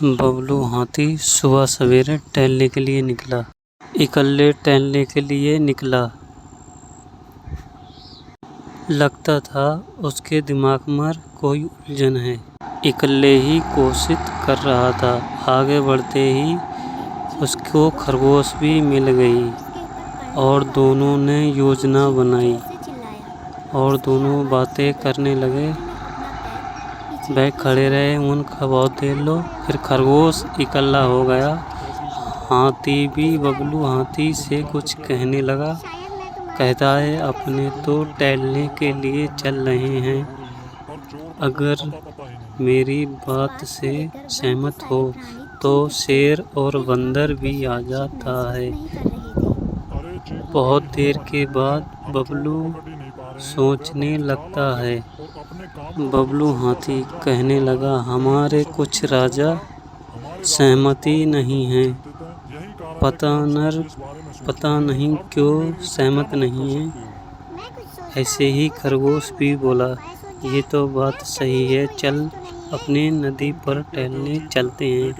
बबलू हाथी सुबह सवेरे टहलने के लिए निकला। इकल्ले टहलने के लिए निकला। लगता था उसके दिमाग में कोई उलझन है। इकल्ले ही कोशिश कर रहा था। आगे बढ़ते ही उसको खरगोश भी मिल गई और दोनों ने योजना बनाई और दोनों बातें करने लगे। वह खड़े रहे उनका बहुत देर लो, फिर खरगोश इकल्ला हो गया। हाथी भी बबलू हाथी से कुछ कहने लगा। कहता है, अपने तो टहलने के लिए चल रहे हैं, अगर मेरी बात से सहमत हो तो शेर और बंदर भी आ जाता है। बहुत देर के बाद बबलू सोचने लगता है। बबलू हाथी कहने लगा, हमारे कुछ राजा सहमति नहीं हैं। पता नहीं क्यों सहमत नहीं है। ऐसे ही खरगोश भी बोला, ये तो बात सही है, चल अपने नदी पर टहलने चलते हैं।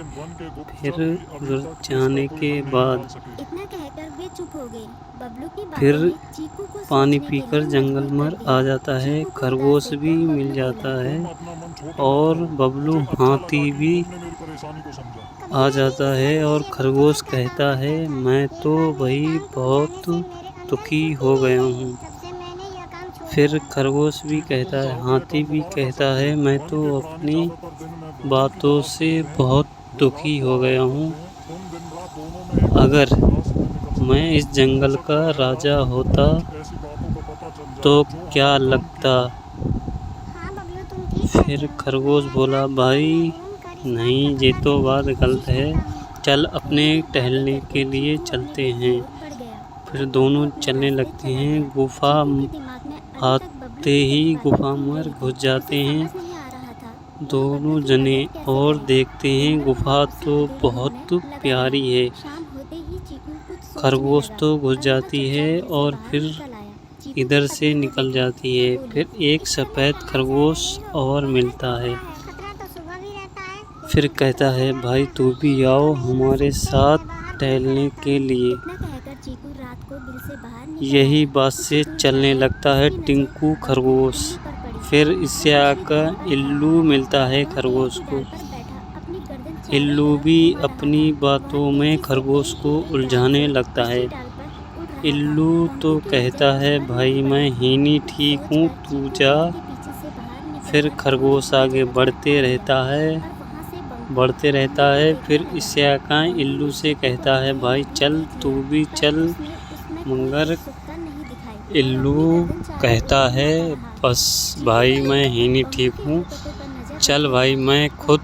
फिर उधर जाने के बाद फिर पानी पीकर जंगल में आ जाता है। खरगोश भी मिल जाता है और बबलू हाथी भी आ जाता है और खरगोश कहता है, मैं तो भाई बहुत दुखी हो गया हूँ। फिर खरगोश भी कहता है, हाथी भी कहता है, मैं तो अपनी बातों से बहुत दुखी हो गया हूँ। अगर मैं इस जंगल का राजा होता तो क्या लगता। फिर खरगोश बोला, भाई नहीं, ये तो बात गलत है, चल अपने टहलने के लिए चलते हैं। फिर दोनों चलने लगते हैं। गुफा आते ही गुफा में घुस जाते हैं दोनों जने और देखते हैं गुफा तो बहुत प्यारी है। खरगोश तो घुस जाती है और फिर इधर से निकल जाती है। फिर एक सफ़ेद खरगोश और मिलता है। फिर कहता है, भाई तू भी आओ हमारे साथ टहलने के लिए। यही बात से चलने लगता है टिंकू खरगोश। फिर इससे आकर इल्लू मिलता है खरगोश को। इल्लू भी अपनी बातों में खरगोश को उलझाने लगता है। इल्लू तो कहता है, भाई मैं हीनी ठीक हूँ, तू जा। फिर खरगोश आगे बढ़ते रहता है। फिर इससे आकर इल्लू से कहता है, भाई चल तू भी चल। मगर इल्लू कहता है, बस भाई मैं हीनी ठीक हूँ, चल भाई मैं खुद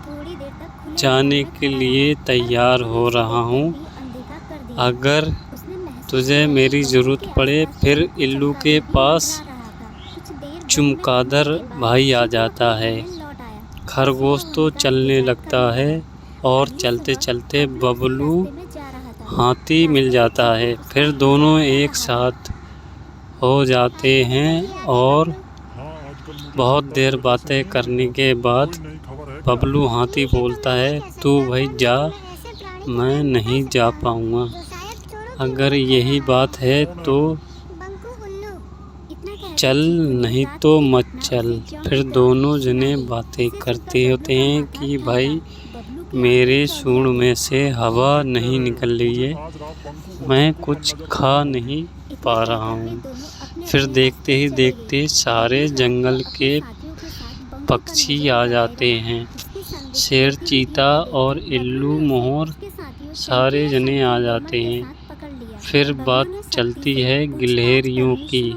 जाने के लिए तैयार हो रहा हूँ, अगर तुझे मेरी ज़रूरत पड़े। फिर इल्लू के पास चमगादड़ भाई आ जाता है। खरगोश तो चलने लगता है और चलते चलते बबलू हाथी मिल जाता है। फिर दोनों एक साथ हो जाते हैं और बहुत देर बातें करने के बाद बबलू हाथी बोलता है, तू भाई जा, मैं नहीं जा पाऊँगा, अगर यही बात है तो चल, नहीं तो मत चल। फिर दोनों जने बातें करते होते हैं कि भाई मेरे सूंड में से हवा नहीं निकल रही है, मैं कुछ खा नहीं पा रहा हूँ। फिर देखते ही देखते सारे जंगल के पक्षी आ जाते हैं। शेर, चीता और इल्लू, मोर सारे जने आ जाते हैं। फिर बात चलती है गिलहरियों की।